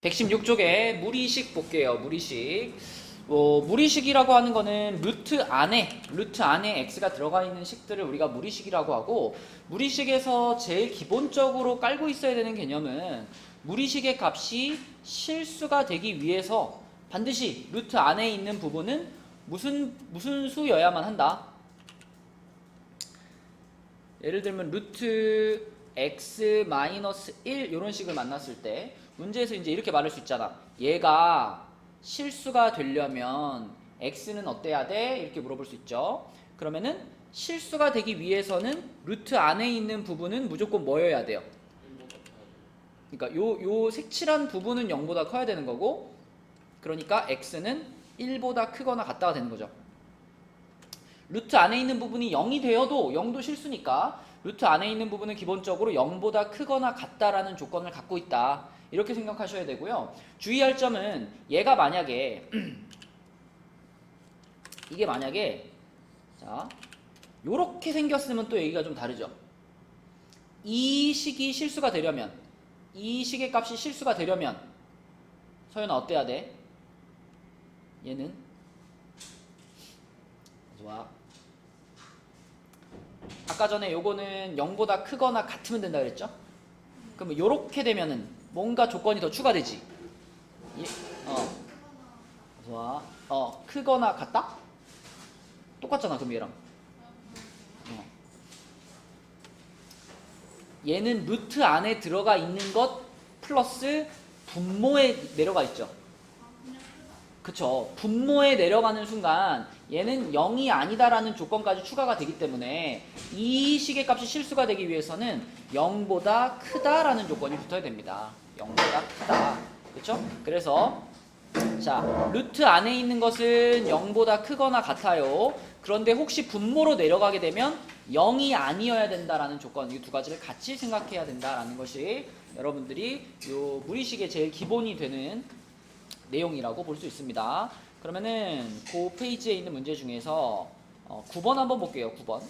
116쪽에 무리식 볼게요. 무리식. 무리식이라고 하는 거는 루트 안에 x가 들어가 있는 식들을 우리가 무리식이라고 하고, 무리식에서 제일 기본적으로 깔고 있어야 되는 개념은 무리식의 값이 실수가 되기 위해서 반드시 루트 안에 있는 부분은 무슨 수여야만 한다. 예를 들면 루트 x 마이너스 1 이런 식을 만났을 때 문제에서 이제 이렇게 말할 수 있잖아. 얘가 실수가 되려면 x는 어때야 돼? 이렇게 물어볼 수 있죠. 그러면은 실수가 되기 위해서는 루트 안에 있는 부분은 무조건 뭐여야 돼요? 그러니까 요 색칠한 부분은 0보다 커야 되는 거고, 그러니까 x는 1보다 크거나 같다가 되는 거죠. 루트 안에 있는 부분이 0이 되어도 0도 실수니까 루트 안에 있는 부분은 기본적으로 0보다 크거나 같다라는 조건을 갖고 있다. 이렇게 생각하셔야 되고요. 주의할 점은 얘가 만약에 이게 만약에 자 요렇게 생겼으면 또 얘기가 좀 다르죠. 이 식이 실수가 되려면, 이 식의 값이 실수가 되려면 서연아 어때야 돼? 얘는 좋아. 아까 전에 요거는 0보다 크거나 같으면 된다 그랬죠? 그러면 요렇게 되면은 뭔가 조건이 더 추가되지. 좋아. 크거나 같다? 똑같잖아. 그럼 얘랑. 얘는 루트 안에 들어가 있는 것 플러스 분모에 내려가 있죠. 그쵸. 분모에 내려가는 순간 얘는 0이 아니다라는 조건까지 추가가 되기 때문에 이 식의 값이 실수가 되기 위해서는 0보다 크다라는 조건이 붙어야 됩니다. 0보다 크다. 그쵸? 그래서 자, 루트 안에 있는 것은 0보다 크거나 같아요. 그런데 혹시 분모로 내려가게 되면 0이 아니어야 된다라는 조건, 이 두 가지를 같이 생각해야 된다라는 것이 여러분들이 요 무리식의 제일 기본이 되는 내용이라고 볼 수 있습니다. 그러면은 그 페이지에 있는 문제 중에서 9번 한번 볼게요. 9번.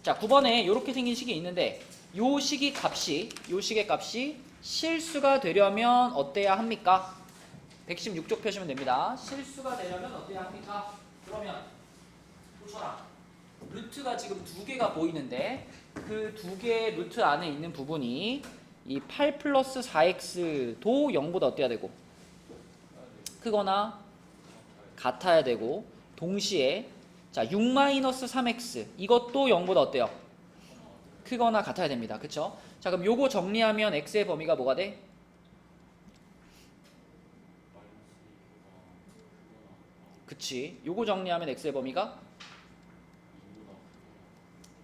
자, 9번에 이렇게 생긴 식이 있는데 요 식의 값이 실수가 되려면 어때야 합니까? 116쪽 펴시면 됩니다. 실수가 되려면 어때야 합니까? 그러면 보셔라. 루트가 지금 두 개가 보이는데 그 두 개의 루트 안에 있는 부분이 이 8 플러스 4x도 0보다 어때야 되고 크거나 같아야 되고, 동시에 자 6 마이너스 3x 이것도 0보다 어때요? 크거나 같아야 됩니다. 그쵸? 자, 그럼 요거 정리하면 x의 범위가 뭐가 돼? 그치. 요거 정리하면 x의 범위가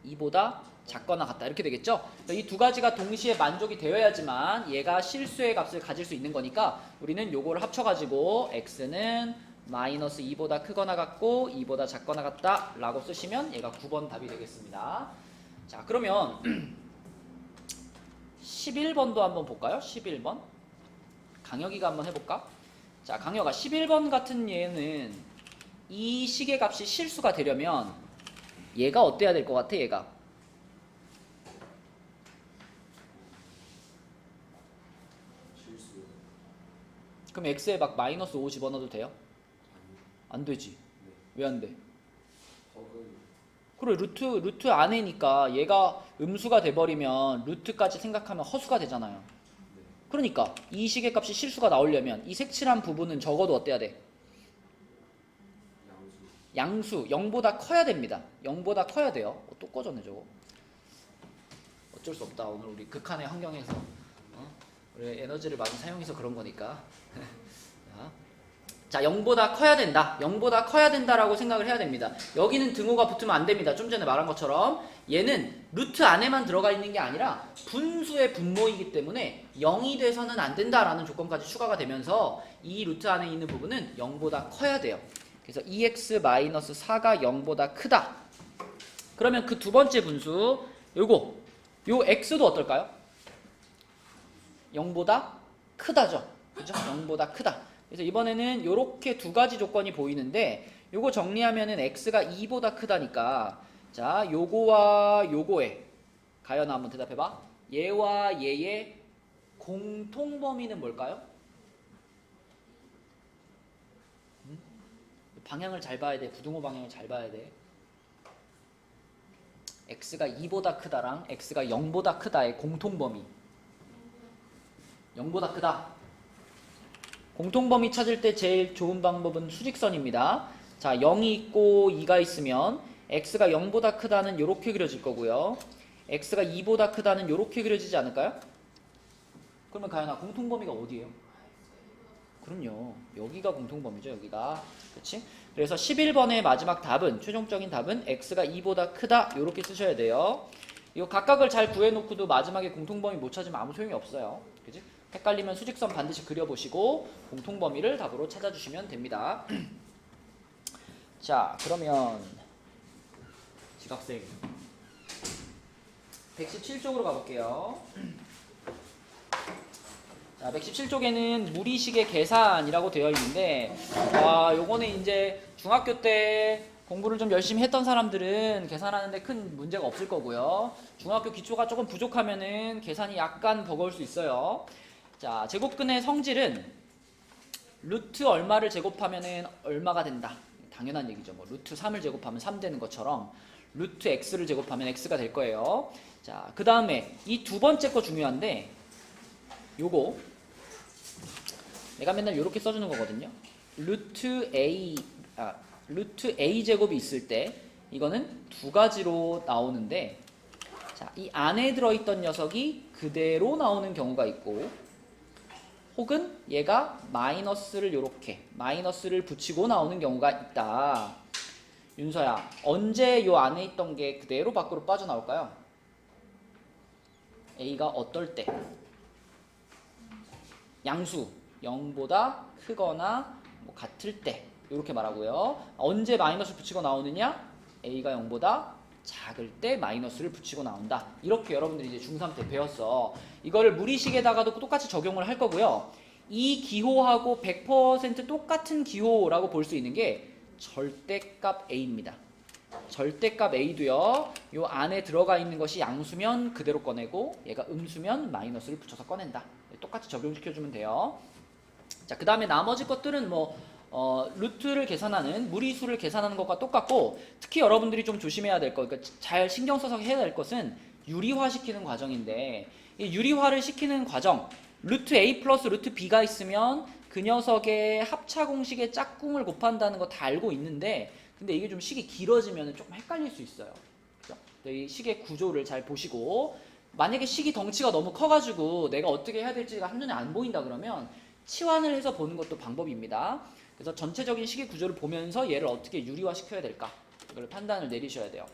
2보다 작거나 같다 이렇게 되겠죠? 이 두 가지가 동시에 만족이 되어야지만 얘가 실수의 값을 가질 수 있는 거니까 우리는 요거를 합쳐가지고 x는 마이너스 2보다 크거나 같고 2보다 작거나 같다 라고 쓰시면 얘가 9번 답이 되겠습니다. 자, 그러면 11번도 한번 볼까요? 11번 강혁이가 한번 해볼까? 자, 강혁아 11번 같은 얘는 이 식의 값이 실수가 되려면 얘가 어때야 될 것 같아? 얘가 그럼 x에 막 마이너스 5 집어넣어도 돼요? 안 되지. 왜 안 돼? 그래, 루트 안에니까 얘가 음수가 돼버리면 루트까지 생각하면 허수가 되잖아요. 그러니까 이 식의 값이 실수가 나오려면 이 색칠한 부분은 적어도 어때야 돼? 양수 0보다 커야 됩니다. 0보다 커야 돼요. 또 꺼졌네 저거. 어쩔 수 없다. 오늘 우리 극한의 환경에서 우리 에너지를 많이 사용해서 그런 거니까. 자, 0보다 커야 된다. 0보다 커야 된다라고 생각을 해야 됩니다. 여기는 등호가 붙으면 안 됩니다. 좀 전에 말한 것처럼 얘는 루트 안에만 들어가 있는 게 아니라 분수의 분모이기 때문에 0이 돼서는 안 된다라는 조건까지 추가가 되면서 이 루트 안에 있는 부분은 0보다 커야 돼요. 그래서 2x-4가 0보다 크다. 그러면 그 두 번째 분수 요 x도 어떨까요? 0보다 크다죠. 그죠? 0보다 크다. 그래서 이번에는 이렇게 두 가지 조건이 보이는데 요거 정리하면은 x가 2보다 크다니까 자 요거와 요거에 가연아 한번 대답해봐. 얘와 얘의 공통 범위는 뭘까요? 방향을 잘 봐야 돼. 부등호 방향을 잘 봐야 돼. x가 2보다 크다랑 x가 0보다 크다의 공통 범위. 0보다 크다. 공통 범위 찾을 때 제일 좋은 방법은 수직선입니다. 자, 0이 있고 2가 있으면 x가 0보다 크다는 이렇게 그려질 거고요. x가 2보다 크다는 이렇게 그려지지 않을까요? 그러면 가연아, 공통 범위가 어디예요? 그럼요. 여기가 공통범위죠. 여기가. 그렇지? 그래서 11번의 마지막 답은, 최종적인 답은 x가 2보다 크다. 이렇게 쓰셔야 돼요. 이거 각각을 잘 구해놓고도 마지막에 공통범위 못 찾으면 아무 소용이 없어요. 그치? 헷갈리면 수직선 반드시 그려보시고 공통범위를 답으로 찾아주시면 됩니다. 자, 그러면 지각생 117쪽으로 가볼게요. 자, 117쪽에는 무리식의 계산이라고 되어 있는데, 요거는 이제 중학교 때 공부를 좀 열심히 했던 사람들은 계산하는데 큰 문제가 없을 거고요. 중학교 기초가 조금 부족하면은 계산이 약간 버거울 수 있어요. 자, 제곱근의 성질은 루트 얼마를 제곱하면은 얼마가 된다. 당연한 얘기죠. 뭐 루트 3을 제곱하면 3 되는 것처럼 루트 x를 제곱하면 x가 될 거예요. 자, 그 다음에 이 두 번째 거 중요한데, 요거 내가 맨날 이렇게 써주는 거거든요. 루트 a 제곱이 있을 때 이거는 두 가지로 나오는데, 자, 이 안에 들어있던 녀석이 그대로 나오는 경우가 있고, 혹은 얘가 마이너스를 이렇게 마이너스를 붙이고 나오는 경우가 있다. 윤서야, 언제 요 안에 있던 게 그대로 밖으로 빠져나올까요? a가 어떨 때? 양수 0보다 크거나 뭐 같을 때 이렇게 말하고요. 언제 마이너스 붙이고 나오느냐? a가 0보다 작을 때 마이너스를 붙이고 나온다. 이렇게 여러분들이 이제 중3 때 배웠어. 이거를 무리식에다가도 똑같이 적용을 할 거고요. 이 기호하고 100% 똑같은 기호라고 볼 수 있는 게 절대값 a입니다. 절대값 a도요. 요 안에 들어가 있는 것이 양수면 그대로 꺼내고 얘가 음수면 마이너스를 붙여서 꺼낸다. 똑같이 적용시켜주면 돼요. 자, 그 다음에 나머지 것들은 뭐 루트를 계산하는, 무리수를 계산하는 것과 똑같고, 특히 여러분들이 좀 조심해야 될 거, 그러니까 잘 신경 써서 해야 될 것은 유리화 시키는 과정인데, 이 유리화를 시키는 과정, 루트 a 플러스 루트 b가 있으면 그 녀석의 합차 공식의 짝꿍을 곱한다는 거 다 알고 있는데, 근데 이게 좀 식이 길어지면 좀 헷갈릴 수 있어요. 그렇죠? 이 식의 구조를 잘 보시고, 만약에 식이 덩치가 너무 커가지고 내가 어떻게 해야 될지가 한눈에 안 보인다 그러면 치환을 해서 보는 것도 방법입니다. 그래서 전체적인 식의 구조를 보면서 얘를 어떻게 유리화 시켜야 될까, 이걸 판단을 내리셔야 돼요.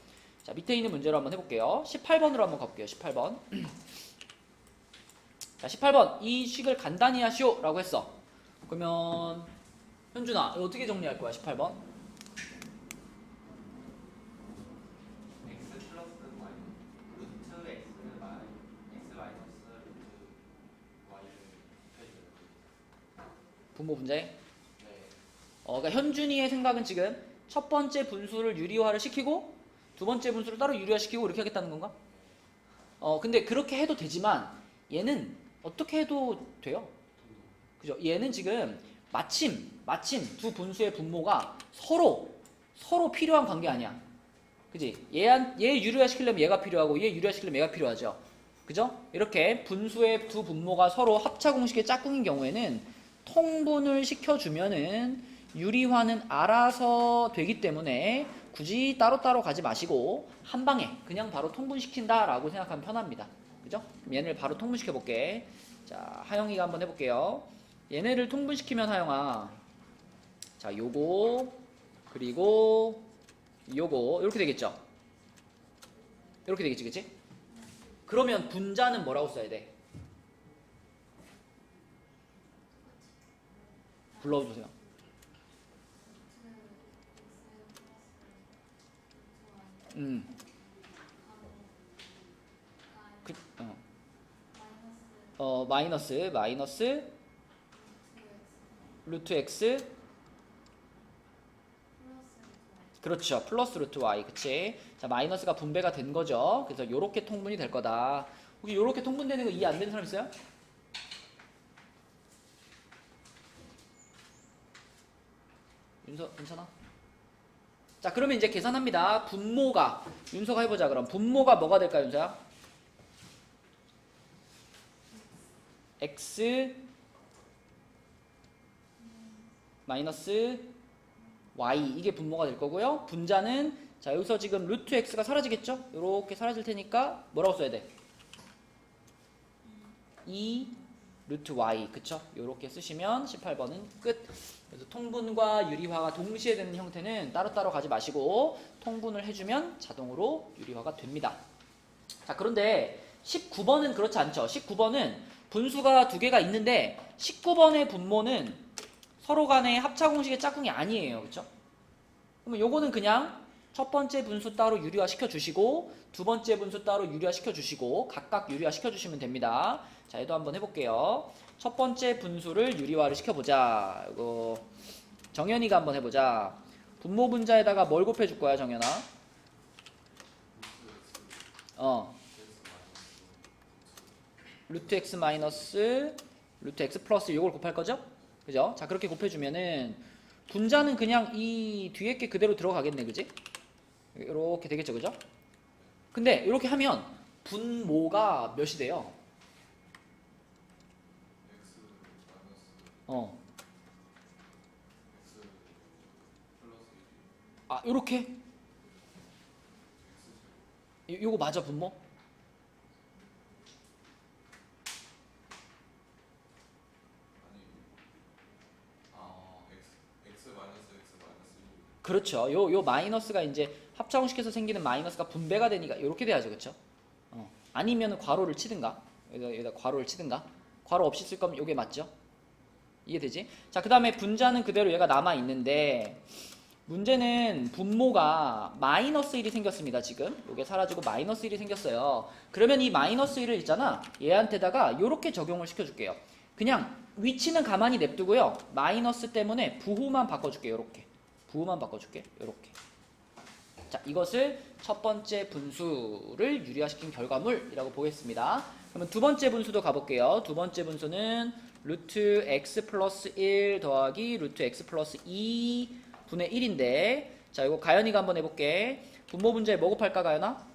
자, 밑에 있는 문제로 한번 해볼게요. 18번으로 한번 가볼게요. 18번. 자, 18번. 이 식을 간단히 하시오 라고 했어. 그러면 현준아, 이거 어떻게 정리할 거야? 18번. 분모 분자에? 그러니까 현준이의 생각은 지금 첫 번째 분수를 유리화를 시키고 두 번째 분수를 따로 유리화 시키고 이렇게 하겠다는 건가? 근데 그렇게 해도 되지만 얘는 어떻게 해도 돼요. 그죠? 얘는 지금 마침 두 분수의 분모가 서로 필요한 관계 아니야. 그지? 얘 유리화 시키려면 얘가 필요하고 얘 유리화 시키려면 얘가 필요하죠. 그죠? 이렇게 분수의 두 분모가 서로 합차 공식의 짝꿍인 경우에는 통분을 시켜주면은 유리화는 알아서 되기 때문에 굳이 따로따로 가지 마시고 한 방에 그냥 바로 통분시킨다 라고 생각하면 편합니다. 그죠? 얘네를 바로 통분시켜 볼게. 자, 하영이가 한번 해볼게요. 얘네를 통분시키면 하영아, 자, 요거 그리고 요거 이렇게 되겠죠? 이렇게 되겠지, 그치? 그러면 분자는 뭐라고 써야 돼? 불러주세요. 마이너스 루트 x, 그렇죠. 플러스 루트 y, 그치? 자, 마이너스가 분배가 된 거죠. 그래서 요렇게 통분이 될 거다. 혹시 요렇게 통분되는 거 이해 안 되는 사람 있어요? 윤서 괜찮아? 자, 그러면 이제 계산합니다. 분모가 윤서가 해보자. 그럼 분모가 뭐가 될까, 윤서야? x 마이너스 y 이게 분모가 될 거고요. 분자는 자 여기서 지금 루트 x가 사라지겠죠? 이렇게 사라질 테니까 뭐라고 써야 돼? 2 루트 y 그쵸? 이렇게 쓰시면 18번은 끝. 그래서 통분과 유리화가 동시에 되는 형태는 따로따로 가지 마시고 통분을 해주면 자동으로 유리화가 됩니다. 자, 그런데 19번은 그렇지 않죠. 19번은 분수가 두 개가 있는데 19번의 분모는 서로 간의 합차 공식의 짝꿍이 아니에요. 그렇죠? 그러면 요거는 그냥 첫 번째 분수 따로 유리화 시켜주시고 두 번째 분수 따로 유리화 시켜주시고 각각 유리화 시켜주시면 됩니다. 자, 얘도 한번 해볼게요. 첫 번째 분수를 유리화를 시켜보자. 이거 정연이가 한번 해보자. 분모 분자에다가 뭘 곱해줄 거야, 정연아? 루트 x 마이너스 루트 x 플러스 이걸 곱할 거죠? 그죠? 자, 그렇게 곱해주면은 분자는 그냥 이 뒤에 게 그대로 들어가겠네, 그지? 이렇게 되겠죠, 그죠? 근데 이렇게 하면 분모가 몇이 돼요? 아, 요렇게? 요거 맞아, 분모? 그렇죠. 요 마이너스가 이제 합차공식에서 생기는 마이너스가 분배가 되니까 이렇게 돼야죠, 그렇죠? 아니면 괄호를 치든가 여기다 괄호를 치든가 괄호 없이 쓸 거면 요게 맞죠? 이해되지? 자, 그 다음에 분자는 그대로 얘가 남아 있는데 문제는 분모가 마이너스 1이 생겼습니다. 지금 요게 사라지고 마이너스 1이 생겼어요. 그러면 이 마이너스 1을 있잖아, 얘한테다가 요렇게 적용을 시켜줄게요. 그냥 위치는 가만히 냅두고요, 마이너스 때문에 부호만 바꿔줄게요. 요렇게 부호만 바꿔줄게. 요렇게. 자, 이것을 첫 번째 분수를 유리화시킨 결과물이라고 보겠습니다. 그러면 두 번째 분수도 가볼게요. 두 번째 분수는 루트 x 플러스 1 더하기 루트 x 플러스 2 분의 1인데 자, 이거 가연이가 한번 해볼게. 분모 분자에 뭐 곱할까, 가연아?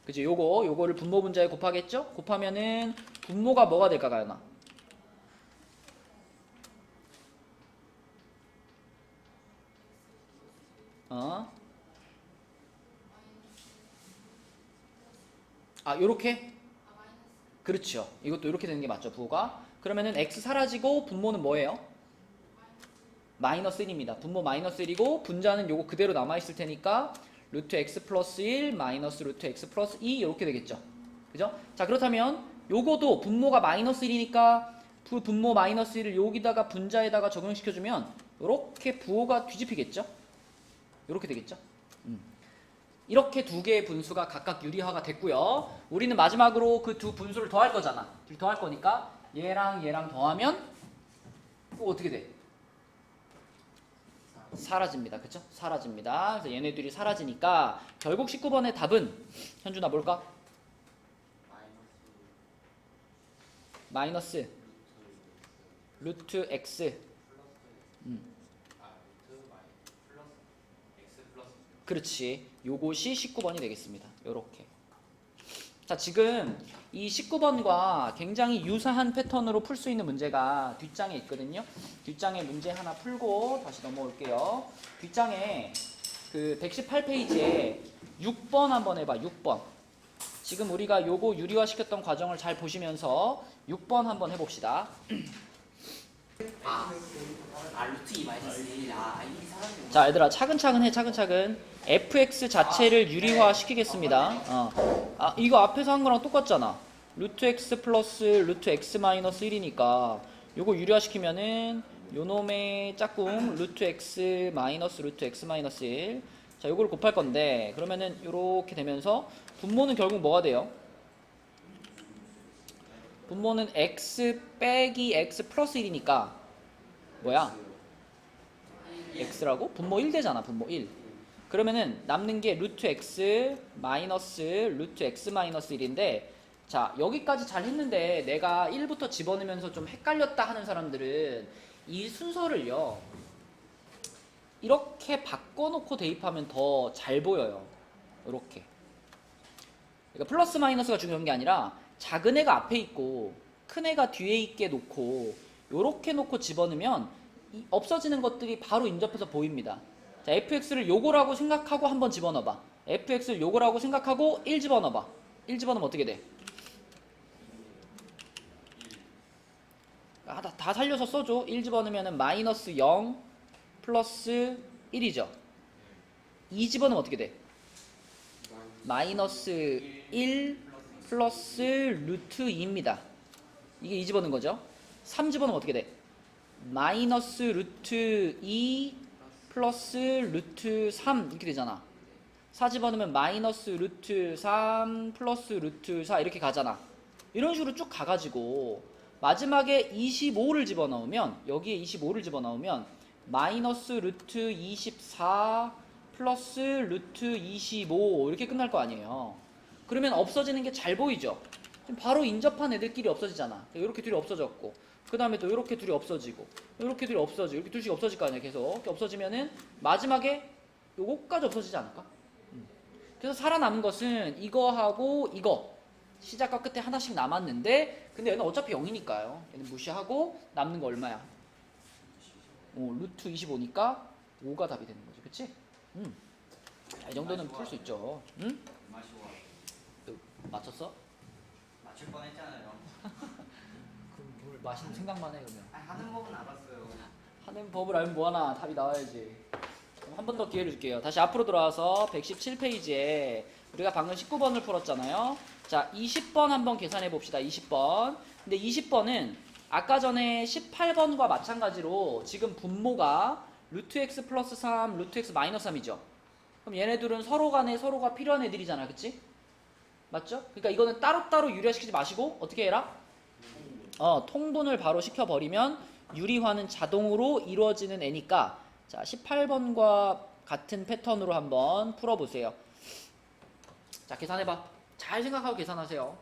그치, 요거를 분모 분자에 곱하겠죠? 곱하면은 분모가 뭐가 될까, 가연아? 요렇게? 그렇죠. 이것도 이렇게 되는 게 맞죠, 부호가. 그러면은 x 사라지고 분모는 뭐예요? 마이너스 1입니다. 분모 마이너스 1이고 분자는 요거 그대로 남아있을 테니까 루트 x 플러스 1 마이너스 루트 x 플러스 2 이렇게 되겠죠. 그죠? 자, 그렇다면 요거도 분모가 마이너스 1이니까 분모 마이너스 1을 여기다가 분자에다가 적용시켜주면 요렇게 부호가 뒤집히겠죠? 요렇게 되겠죠? 이렇게 두 개의 분수가 각각 유리화가 됐고요. 우리는 마지막으로 그 두 분수를 더할 거잖아. 더할 거니까 얘랑 얘랑 더하면 또 어떻게 돼? 사라집니다. 그쵸? 사라집니다. 그래서 얘네들이 사라지니까 결국 19번의 답은 현준아 뭘까? 마이너스 루트 x 그렇지. 요것이 19번이 되겠습니다. 요렇게. 자, 지금 이 19번과 굉장히 유사한 패턴으로 풀 수 있는 문제가 뒷장에 있거든요. 뒷장에 문제 하나 풀고 다시 넘어올게요. 뒷장에 그 118페이지에 6번 한번 해봐. 6번. 지금 우리가 요거 유리화 시켰던 과정을 잘 보시면서 6번 한번 해봅시다. 루트 2 마이너스 1. 자, 얘들아 차근차근 해. 차근차근. fx 자체를 유리화 시키겠습니다. 이거 앞에서 한 거랑 똑같잖아. 루트 x 플러스 루트 x 마이너스 1이니까 요거 유리화 시키면은 요놈의 짝꿍 루트 x 마이너스 루트 x 마이너스 1. 자, 요걸 곱할 건데 그러면은 요렇게 되면서 분모는 결국 뭐가 돼요? 분모는 x 빼기 x 플러스 1이니까 뭐야? x라고? 분모 1 되잖아. 분모 1. 그러면은 남는 게 루트 x 마이너스 루트 x 마이너스 1인데 자, 여기까지 잘 했는데 내가 1부터 집어넣으면서 좀 헷갈렸다 하는 사람들은 이 순서를요, 이렇게 바꿔놓고 대입하면 더 잘 보여요. 이렇게. 그러니까 플러스 마이너스가 중요한 게 아니라 작은 애가 앞에 있고 큰 애가 뒤에 있게 놓고 요렇게 놓고 집어넣으면 없어지는 것들이 바로 인접해서 보입니다. 자, fx를 요거라고 생각하고 한번 집어넣어봐. fx를 요거라고 생각하고 1 집어넣어봐. 1 집어넣으면 어떻게 돼? 다 살려서 써줘. 1 집어넣으면 마이너스 0 플러스 1이죠. 2 집어넣으면 어떻게 돼? 마이너스 1 플러스 루트 2입니다. 이게 2 집어넣은 거죠. 3 집어넣으면 어떻게 돼? 마이너스 루트 2 플러스 루트 3 이렇게 되잖아. 4 집어넣으면 마이너스 루트 3 플러스 루트 4 이렇게 가잖아. 이런 식으로 쭉 가가지고 마지막에 25를 집어넣으면, 여기에 25를 집어넣으면 마이너스 루트 24 플러스 루트 25 이렇게 끝날 거 아니에요. 그러면 없어지는 게 잘 보이죠? 바로 인접한 애들끼리 없어지잖아. 이렇게 둘이 없어졌고, 그 다음에 또 이렇게 둘이 없어지고, 이렇게 둘이 없어지고, 이렇게 둘씩 없어질 거 아니야. 계속 이렇게 없어지면은 마지막에 요거까지 없어지지 않을까? 그래서 살아남은 것은 이거하고 이거, 시작과 끝에 하나씩 남았는데, 근데 얘는 어차피 0이니까요. 얘는 무시하고 남는 거 얼마야? 루트 25니까 5가 답이 되는 거지. 그치? 자, 이 정도는 풀 수 있죠. 응? 맞췄어? 맞출 뻔했잖아요. 그럼 뭘 마시는 생각만 해 그러면. 하는 법은 알았어요. 하는 법을 알면 뭐하나. 답이 나와야지. 한 번 더 기회를 줄게요. 다시 앞으로 돌아와서 117페이지에 우리가 방금 19번을 풀었잖아요. 자, 20번 한번 계산해 봅시다. 20번. 근데 20번은 아까 전에 18번과 마찬가지로 지금 분모가 루트 x 플러스 3, 루트 x 마이너스 3이죠. 그럼 얘네들은 서로 간에 서로가 필요한 애들이잖아. 그치? 맞죠? 그러니까 이거는 따로따로 유리화시키지 마시고 어떻게 해라? 통분을 바로 시켜버리면 유리화는 자동으로 이루어지는 애니까, 자, 18번과 같은 패턴으로 한번 풀어보세요. 자, 계산해봐. 잘 생각하고 계산하세요.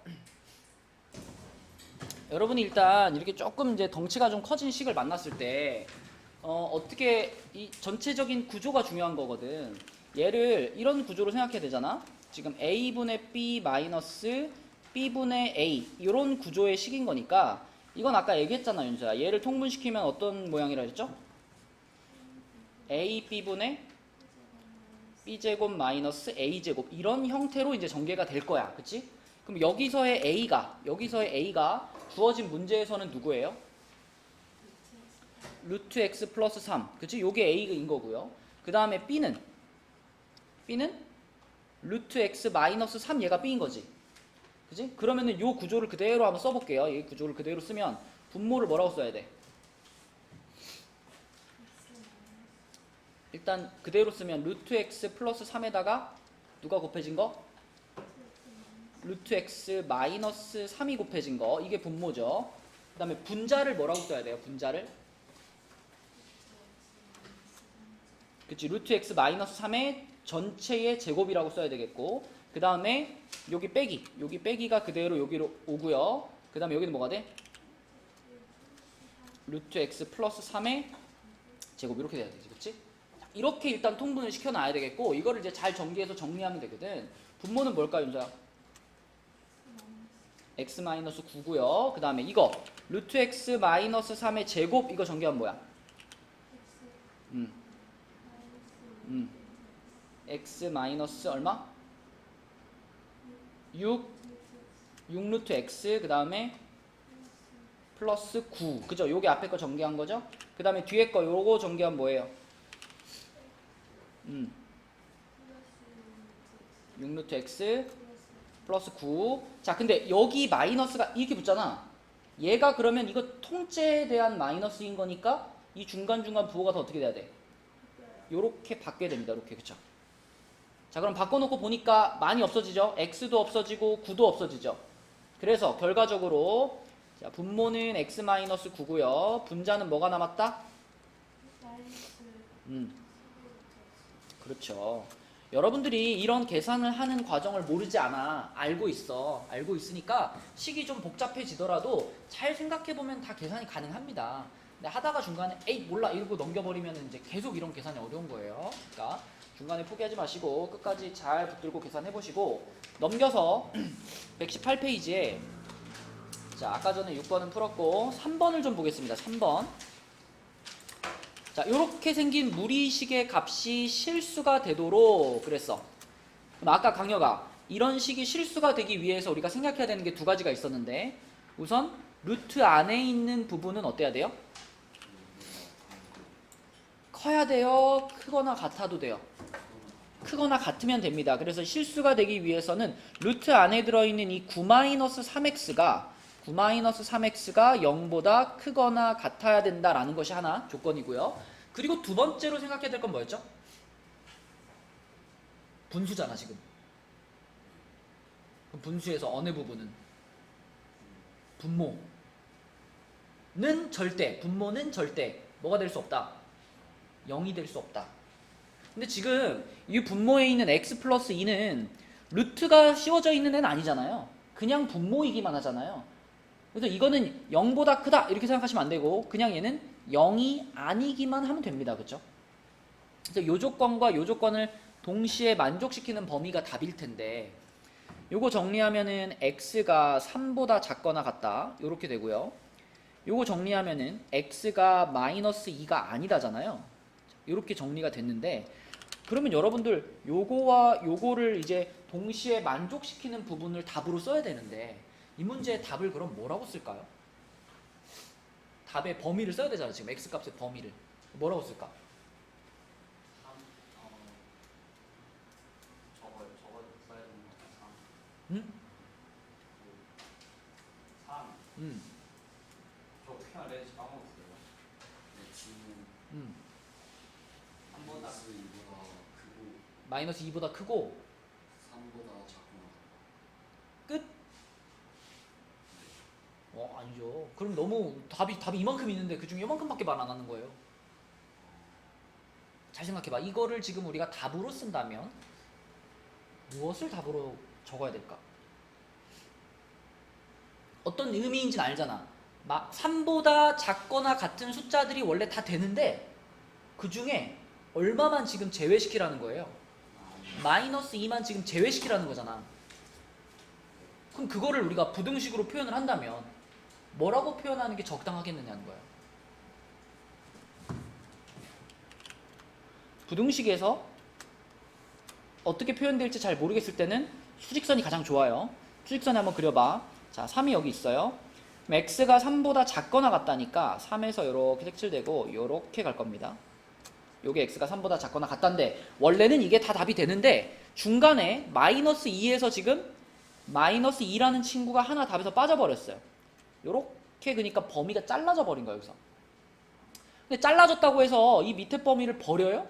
여러분이 일단 이렇게 조금 이제 덩치가 좀 커진 식을 만났을 때 어떻게 이 전체적인 구조가 중요한 거거든. 얘를 이런 구조로 생각해야 되잖아. 지금 a분의 b 마이너스 b분의 a 이런 구조의 식인 거니까, 이건 아까 얘기했잖아, 윤서야. 얘를 통분시키면 어떤 모양이라 했죠? a b분의 b제곱 마이너스 a제곱 이런 형태로 이제 전개가 될 거야. 그치? 그럼 여기서의 a가 주어진 문제에서는 누구예요? 루트 x 플러스 3. 그치? 요게 a인 거고요. 그 다음에 b는 루트 x 마이너스 3 얘가 b인 거지. 그치? 그러면은 요 구조를 그대로 한번 써볼게요. 이 구조를 그대로 쓰면 분모를 뭐라고 써야 돼? 일단 그대로 쓰면 루트 x 플러스 3에다가 누가 곱해진 거? 루트 x 마이너스 3이 곱해진 거. 이게 분모죠. 그 다음에 분자를 뭐라고 써야 돼요? 분자를. 그치? 루트 x 마이너스 3의 전체의 제곱이라고 써야 되겠고, 그 다음에 여기 빼기가 그대로 여기로 오고요. 그 다음에 여기는 뭐가 돼? 루트 x 플러스 3의 제곱 이렇게 돼야 되지. 그치? 이렇게 일단 통분을 시켜놔야 되겠고, 이거를 이제 잘 전개해서 정리하면 되거든. 분모는 뭘까요, 윤서야? x-9고요. 그 다음에 이거 루트 x 마이너스 3의 제곱 이거 전개하면 뭐야? x 마이너스 얼마? 6 루트 x 그 다음에 플러스 9. 그죠? 요게 앞에 거 전개한 거죠? 그 다음에 뒤에 거 요거 전개하면 뭐예요? 6 루트 x 플러스 9. 자, 근데 여기 마이너스가 이렇게 붙잖아. 얘가 그러면 이거 통째에 대한 마이너스인 거니까 이 중간중간 부호가 더 어떻게 돼야 돼? 요렇게 바뀌어야 됩니다. 이렇게. 그쵸? 자, 그럼 바꿔놓고 보니까 많이 없어지죠? x도 없어지고 9도 없어지죠? 그래서 결과적으로 자, 분모는 x-9고요. 분자는 뭐가 남았다? 그렇죠. 여러분들이 이런 계산을 하는 과정을 모르지 않아. 알고 있어. 알고 있으니까 식이 좀 복잡해지더라도 잘 생각해보면 다 계산이 가능합니다. 근데 하다가 중간에 에이 몰라 이러고 넘겨버리면 이제 계속 이런 계산이 어려운 거예요. 그러니까 중간에 포기하지 마시고 끝까지 잘 붙들고 계산해보시고 넘겨서 118페이지에 자 아까 전에 6번은 풀었고 3번을 좀 보겠습니다. 3번 자 요렇게 생긴 무리식의 값이 실수가 되도록 그랬어. 그럼 아까 강여가 이런 식이 실수가 되기 위해서 우리가 생각해야 되는 게 두 가지가 있었는데 우선 루트 안에 있는 부분은 어때야 돼요? 커야 돼요? 크거나 같아도 돼요? 크거나 같으면 됩니다. 그래서 실수가 되기 위해서는 루트 안에 들어있는 이 9-3x가 0보다 크거나 같아야 된다라는 것이 하나 조건이고요. 그리고 두 번째로 생각해야 될 건 뭐였죠? 분수잖아 지금. 그럼 분수에서 어느 부분은? 분모는 절대 뭐가 될 수 없다? 0이 될 수 없다. 근데 지금 이 분모에 있는 x 플러스 2는 루트가 씌워져 있는 애는 아니잖아요. 그냥 분모이기만 하잖아요. 그래서 이거는 0보다 크다 이렇게 생각하시면 안 되고 그냥 얘는 0이 아니기만 하면 됩니다. 그렇죠? 그래서 요 조건과 요 조건을 동시에 만족시키는 범위가 답일 텐데 요거 정리하면은 x가 3보다 작거나 같다 요렇게 되고요. 요거 정리하면은 x가 마이너스 2가 아니다잖아요. 요렇게 정리가 됐는데 그러면 여러분들 요거와 요거를 이제 동시에 만족시키는 부분을 답으로 써야 되는데 이 문제의 답을 그럼 뭐라고 쓸까요? 답의 범위를 써야 되잖아. 지금 x값의 범위를 뭐라고 쓸까? 저거 써야 되는 거 3. 응? 3. 응. 저 그냥 레지 까먹었어요. 응. 한 번 딱. 마이너스 2보다 크고 3보다 작구나. 끝? 아니죠. 그럼 너무 답이 이만큼 있는데 그 중에 이만큼밖에 말 안 하는 거예요. 잘 생각해봐. 이거를 지금 우리가 답으로 쓴다면 무엇을 답으로 적어야 될까? 어떤 의미인지는 알잖아. 3보다 작거나 같은 숫자들이 원래 다 되는데 그 중에 얼마만 지금 제외시키라는 거예요. 마이너스 2만 지금 제외시키라는 거잖아. 그럼 그거를 우리가 부등식으로 표현을 한다면 뭐라고 표현하는 게 적당하겠느냐는 거예요. 부등식에서 어떻게 표현될지 잘 모르겠을 때는 수직선이 가장 좋아요. 수직선에 한번 그려봐. 자, 3이 여기 있어요. 그럼 x가 3보다 작거나 같다니까 3에서 이렇게 색칠되고 이렇게 갈 겁니다. 요게 x가 3보다 작거나 같다인데 원래는 이게 다 답이 되는데 중간에 마이너스 2에서 지금 마이너스 2라는 친구가 하나 답에서 빠져버렸어요. 요렇게 그러니까 범위가 잘라져 버린 거예요. 여기서. 근데 잘라졌다고 해서 이 밑에 범위를 버려요?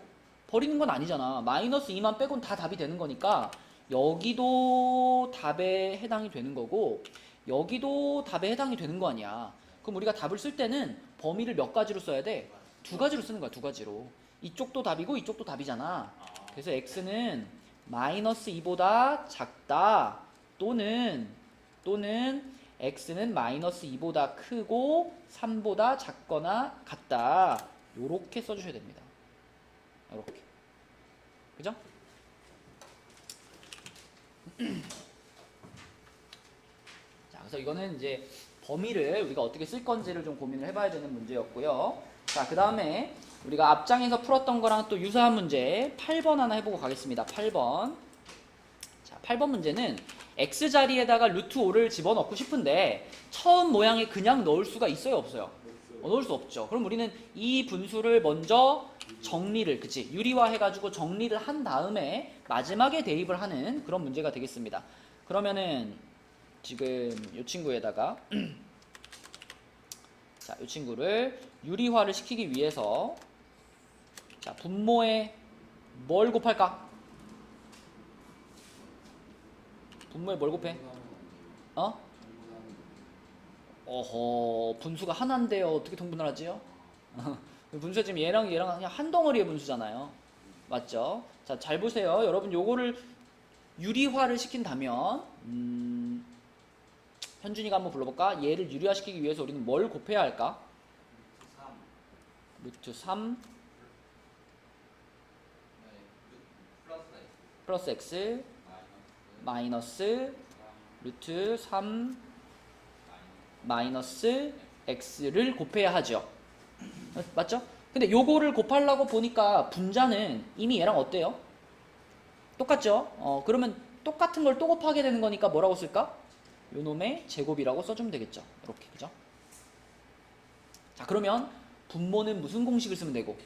버리는 건 아니잖아. 마이너스 2만 빼곤 다 답이 되는 거니까 여기도 답에 해당이 되는 거고 여기도 답에 해당이 되는 거 아니야. 그럼 우리가 답을 쓸 때는 범위를 몇 가지로 써야 돼? 두 가지로 쓰는 거야. 두 가지로. 이쪽도 답이고 이쪽도 답이잖아. 그래서 x는 마이너스 2보다 작다 또는 x는 마이너스 2보다 크고 3보다 작거나 같다. 요렇게 써주셔야 됩니다. 요렇게. 그죠? 자, 그래서 이거는 이제 범위를 우리가 어떻게 쓸 건지를 좀 고민을 해봐야 되는 문제였고요. 자, 그 다음에 우리가 앞장에서 풀었던 거랑 또 유사한 문제 8번 하나 해보고 가겠습니다. 8번. 자, 8번 문제는 x자리에다가 루트 5를 집어넣고 싶은데 처음 모양에 그냥 넣을 수가 있어요? 없어요? 넣을 수 없죠. 그럼 우리는 이 분수를 먼저 정리를, 그치? 유리화 해가지고 정리를 한 다음에 마지막에 대입을 하는 그런 문제가 되겠습니다. 그러면은 지금 이 친구에다가 자, 이 친구를 유리화를 시키기 위해서 자, 분모에 뭘 곱할까? 분모에 뭘 곱해? 어허, 분수가 하나인데요. 어떻게 통분을 하지요? 분수가 지금 얘랑 그냥 한 덩어리의 분수잖아요. 맞죠? 자, 잘 보세요. 여러분 요거를 유리화를 시킨다면 현준이가 한번 불러볼까? 얘를 유리화시키기 위해서 우리는 뭘 곱해야 할까? 3. 루트 3 네. 플러스 플러스 x 마이너스 마이너스 루트 3 마이너스 x를 곱해야 하죠. 맞죠? 근데 요거를 곱하려고 보니까 분자는 이미 얘랑 어때요? 똑같죠? 그러면 똑같은 걸 또 곱하게 되는 거니까 뭐라고 쓸까? 요놈의 제곱이라고 써주면 되겠죠. 이렇게, 그죠? 자, 그러면 분모는 무슨 공식을 쓰면 되고?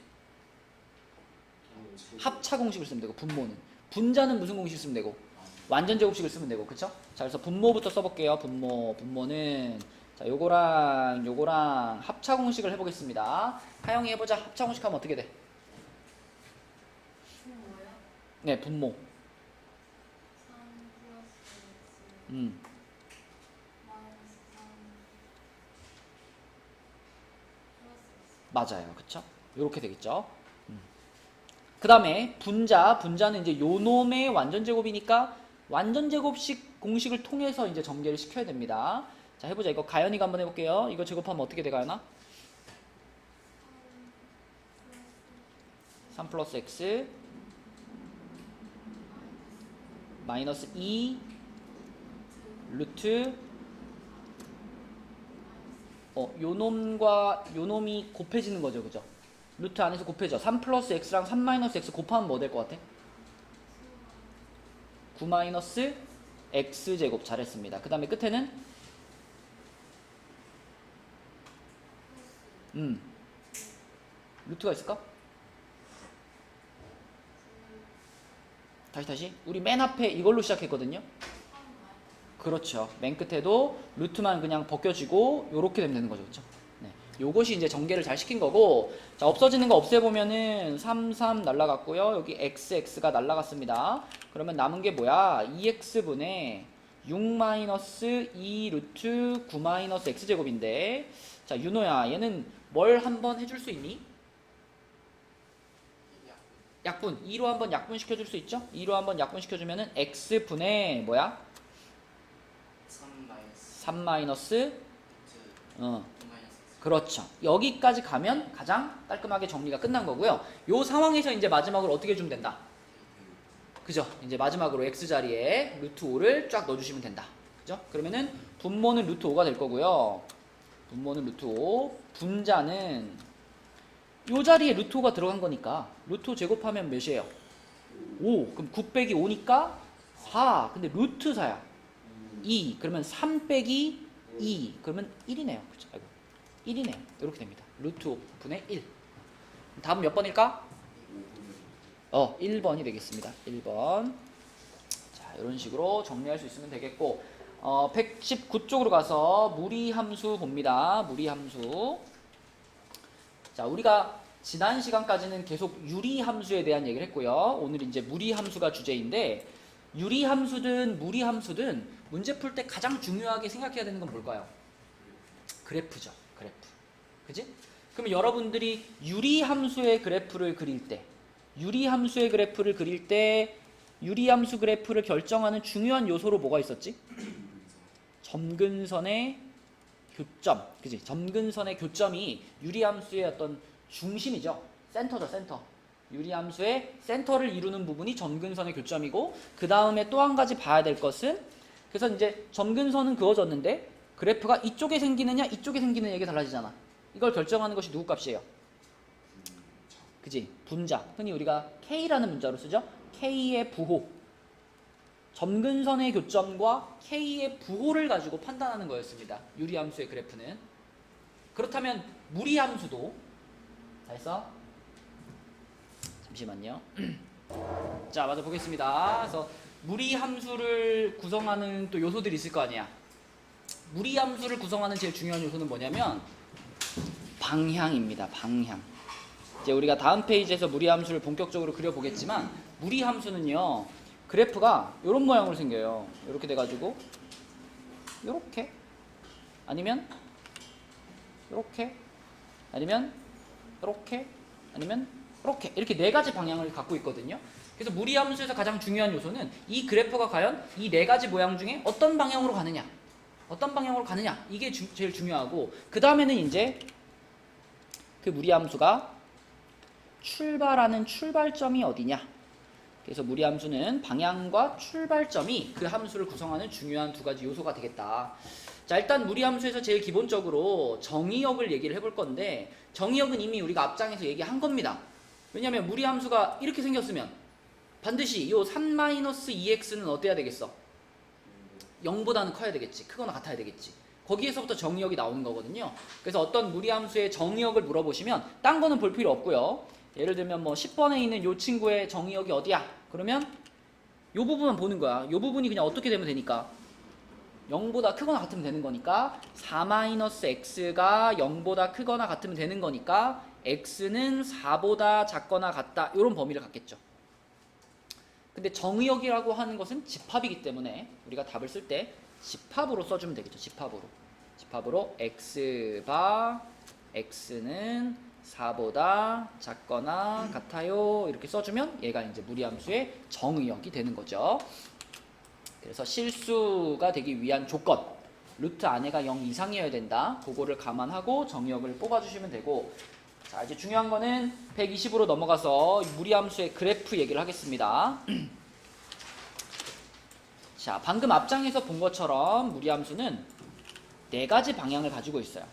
합차 공식을 쓰면 되고, 분모는. 분자는 무슨 공식을 쓰면 되고? 완전 제곱식을 쓰면 되고, 그쵸? 자, 그래서 분모부터 써볼게요. 분모는. 자, 요거랑 합차 공식을 해보겠습니다. 하영이 해보자. 합차 공식 하면 어떻게 돼? 뭐야? 네, 분모. 3 플러스 x 마이너스 3 플러스 x. 맞아요. 그쵸? 요렇게 되겠죠? 그 다음에 분자는 이제 요놈의 완전제곱이니까 완전제곱식 공식을 통해서 이제 전개를 시켜야 됩니다. 자, 해보자. 이거 가연이가 한번 해볼게요. 이거 제곱하면 어떻게 돼, 가연아? 3 플러스 x 마이너스 2 루트 요놈이 곱해지는 거죠, 그죠? 루트 안에서 곱해져. 3 플러스 x랑 3 마이너스 x 곱하면 뭐 될 것 같아? 9 마이너스 x 제곱. 잘했습니다. 그 다음에 끝에는 루트가 있을까? 다시 우리 맨 앞에 이걸로 시작했거든요. 그렇죠. 맨 끝에도 루트만 그냥 벗겨지고 요렇게 되면 되는 거죠. 그렇죠? 네. 요것이 이제 전개를 잘 시킨 거고, 자, 없어지는 거 없애보면은 3 날라갔고요. 여기 x가 날라갔습니다. 그러면 남은 게 뭐야? 2x분의 6-2 루트 9 x제곱인데, 자, 윤호야, 얘는 뭘 한번 해줄 수 있니? 약분. 2로 한번 약분 시켜줄 수 있죠? 2로 한번 약분 시켜주면은 x분의 뭐야? 3 마이너스 그렇죠. 여기까지 가면 가장 깔끔하게 정리가 끝난 거고요. 요 상황에서 이제 마지막으로 어떻게 해주면 된다? 그죠? 이제 마지막으로 x 자리에 루트 5를 쫙 넣어주시면 된다. 그죠? 그러면은 분모는 루트 5가 될 거고요. 분모는 루트 5, 분자는 요 자리에 루트 5가 들어간 거니까 루트 5 제곱하면 몇이에요? 5. 그럼 9 빼기 5니까 4. 근데 루트 4야. 2. 그러면 3 빼기 2. 그러면 1이네요. 그쵸? 아이고. 1이네요. 이렇게 됩니다. 루트 5분의 1. 답은 몇 번일까? 1번이 되겠습니다. 1번. 자, 이런 식으로 정리할 수 있으면 되겠고, 119쪽으로 가서 무리함수 봅니다. 무리함수. 자, 우리가 지난 시간까지는 계속 유리함수에 대한 얘기를 했고요. 오늘 이제 무리함수가 주제인데, 유리함수든 무리함수든 문제 풀 때 가장 중요하게 생각해야 되는 건 뭘까요? 그래프죠. 그래프. 그지? 그럼 여러분들이 유리함수의 그래프를 그릴 때, 유리함수 그래프를 결정하는 중요한 요소로 뭐가 있었지? 점근선의 교점. 그지? 점근선의 교점이 유리함수의 어떤 중심이죠. 센터죠, 센터. 유리함수의 센터를 이루는 부분이 점근선의 교점이고, 그 다음에 또 한 가지 봐야 될 것은, 그래서 이제 점근선은 그어졌는데 그래프가 이쪽에 생기느냐 이쪽에 생기느냐가 달라지잖아. 이걸 결정하는 것이 누구 값이에요? 그지? 분자. 흔히 우리가 K라는 문자로 쓰죠. K의 부호. 점근선의 교점과 K의 부호를 가지고 판단하는 거였습니다. 유리함수의 그래프는. 그렇다면 무리함수도, 잘했어? 잠시만요. 자, 맞아 보겠습니다. 그래서 무리함수를 구성하는 또 요소들이 있을 거 아니야. 무리함수를 구성하는 제일 중요한 요소는 뭐냐면 방향입니다. 방향. 이제 우리가 다음 페이지에서 무리함수를 본격적으로 그려보겠지만, 무리함수는요, 그래프가 이런 모양으로 생겨요. 이렇게 돼가지고 이렇게, 아니면 이렇게, 아니면 이렇게, 아니면 이렇게 네 가지 방향을 갖고 있거든요. 그래서 무리함수에서 가장 중요한 요소는 이 그래프가 과연 이 네 가지 모양 중에 어떤 방향으로 가느냐, 이게 제일 중요하고, 그 다음에는 이제 그 무리함수가 출발하는 출발점이 어디냐. 그래서 무리함수는 방향과 출발점이 그 함수를 구성하는 중요한 두 가지 요소가 되겠다. 자, 일단 무리함수에서 제일 기본적으로 정의역을 얘기를 해볼 건데, 정의역은 이미 우리가 앞장에서 얘기한 겁니다. 왜냐하면 무리함수가 이렇게 생겼으면 반드시 요 3-2x는 어때야 되겠어? 0보다는 커야 되겠지. 크거나 같아야 되겠지. 거기에서부터 정의역이 나오는 거거든요. 그래서 어떤 무리함수의 정의역을 물어보시면 딴 거는 볼 필요 없고요. 예를 들면 뭐 10번에 있는 요 친구의 정의역이 어디야? 그러면 요 부분만 보는 거야. 요 부분이 그냥 어떻게 되면 되니까 0보다 크거나 같으면 되는 거니까 4-x가 0보다 크거나 같으면 되는 거니까 x는 4보다 작거나 같다. 이런 범위를 갖겠죠. 근데 정의역이라고 하는 것은 집합이기 때문에 우리가 답을 쓸 때 집합으로 써주면 되겠죠. 집합으로 x바 x는 4보다 작거나 같아요. 이렇게 써주면 얘가 이제 무리함수의 정의역이 되는 거죠. 그래서 실수가 되기 위한 조건, 루트 안에가 0 이상이어야 된다. 그거를 감안하고 정의역을 뽑아주시면 되고, 자, 이제 중요한 거는 120으로 넘어가서 무리함수의 그래프 얘기를 하겠습니다. 자, 방금 앞장에서 본 것처럼 무리함수는 네 가지 방향을 가지고 있어요.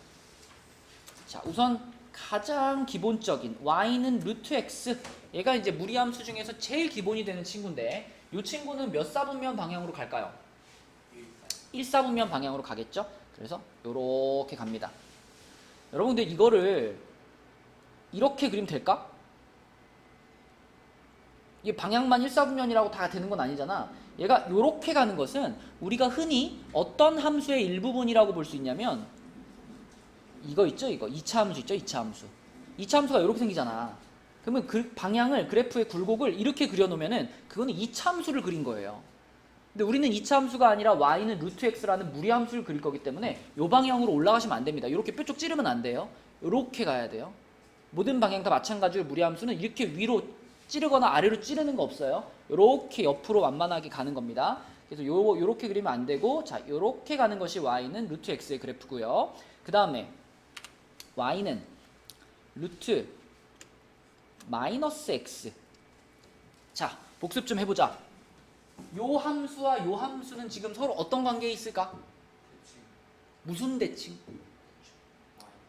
자, 우선 가장 기본적인 y는 루트 x, 얘가 이제 무리함수 중에서 제일 기본이 되는 친구인데, 이 친구는 몇 사분면 방향으로 갈까요? 1사분면 방향으로 가겠죠? 그래서 요렇게 갑니다. 여러분들 이거를 이렇게 그리면 될까? 이게 방향만 1사분면이라고 다 되는 건 아니잖아. 얘가 요렇게 가는 것은 우리가 흔히 어떤 함수의 일부분이라고 볼 수 있냐면 이거 있죠? 이거 2차 함수 있죠? 2차 함수. 2차 함수가 이렇게 생기잖아. 그러면 그 방향을, 그래프의 굴곡을 이렇게 그려놓으면은 그거는 2차 함수를 그린 거예요. 근데 우리는 2차 함수가 아니라 y는 루트 x라는 무리함수를 그릴 거기 때문에 이 방향으로 올라가시면 안 됩니다. 이렇게 뾰족 찌르면 안 돼요. 이렇게 가야 돼요. 모든 방향 다 마찬가지로 무리함수는 이렇게 위로 찌르거나 아래로 찌르는 거 없어요. 이렇게 옆으로 완만하게 가는 겁니다. 그래서 요렇게 그리면 안 되고, 자, 요렇게 가는 것이 y는 루트 x의 그래프고요. 그 다음에 y는 루트 마이너스 x. 자, 복습 좀 해보자. 요 함수와 요 함수는 지금 서로 어떤 관계에 있을까? 무슨 대칭?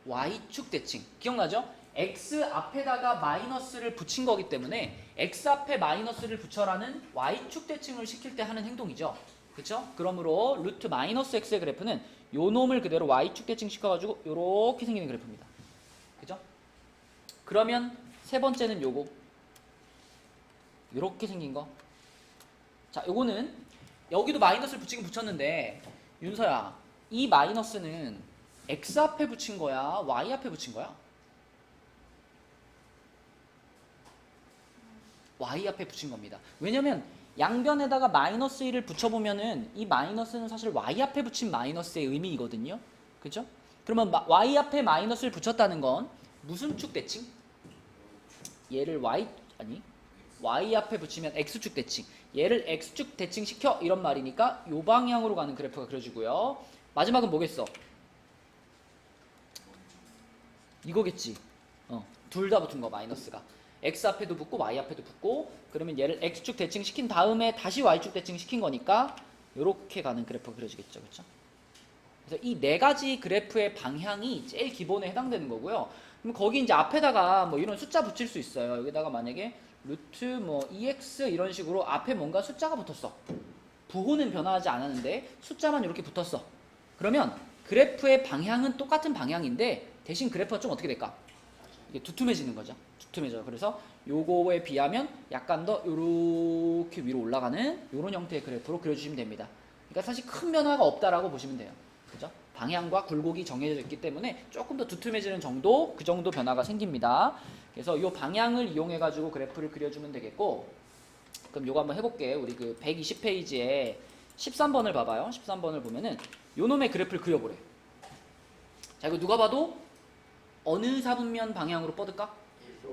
y축 대칭. 기억나죠? x 앞에다가 마이너스를 붙인 거기 때문에 x 앞에 마이너스를 붙여라는 y축 대칭을 시킬 때 하는 행동이죠. 그쵸? 그러므로 루트 마이너스 x의 그래프는 요 놈을 그대로 y축 대칭 시켜가지고 요렇게 생기는 그래프입니다. 그죠? 그러면 세 번째는 요거. 요렇게 생긴 거. 자, 요거는 여기도 마이너스를 붙이긴 붙였는데, 윤서야, 이 마이너스는 x 앞에 붙인 거야? y 앞에 붙인 거야? y 앞에 붙인 겁니다. 왜냐면 양변에다가 마이너스 1을 붙여보면은 이 마이너스는 사실 y 앞에 붙인 마이너스의 의미이거든요. 그죠? 그러면 y 앞에 마이너스를 붙였다는 건 무슨 축 대칭? 얘를 y 앞에 붙이면 x축 대칭, 얘를 x축 대칭 시켜, 이런 말이니까 요 방향으로 가는 그래프가 그려지고요. 마지막은 뭐겠어? 이거겠지. 둘 다 붙은 거, 마이너스가 x 앞에도 붙고 y 앞에도 붙고, 그러면 얘를 x축 대칭 시킨 다음에 다시 y축 대칭 시킨 거니까 요렇게 가는 그래프가 그려지겠죠. 그렇죠? 그래서 이 네 가지 그래프의 방향이 제일 기본에 해당되는 거고요. 그럼 거기 이제 앞에다가 뭐 이런 숫자 붙일 수 있어요. 여기다가 만약에 루트 뭐 EX 이런 식으로 앞에 뭔가 숫자가 붙었어. 부호는 변화하지 않았는데 숫자만 이렇게 붙었어. 그러면 그래프의 방향은 똑같은 방향인데 대신 그래프가 좀 어떻게 될까? 이게 두툼해지는 거죠. 두툼해져요. 그래서 요거에 비하면 약간 더 요렇게 위로 올라가는 요런 형태의 그래프로 그려주시면 됩니다. 그러니까 사실 큰 변화가 없다라고 보시면 돼요. 그죠? 방향과 굴곡이 정해져 있기 때문에 조금 더 두툼해지는 정도, 그 정도 변화가 생깁니다. 그래서 이 방향을 이용해 가지고 그래프를 그려주면 되겠고, 그럼 요거 한번 해볼게. 우리 그 120페이지에 13번을 봐봐요. 13번을 보면은 요 놈의 그래프를 그려보래. 자, 이거 누가 봐도 어느 사분면 방향으로 뻗을까?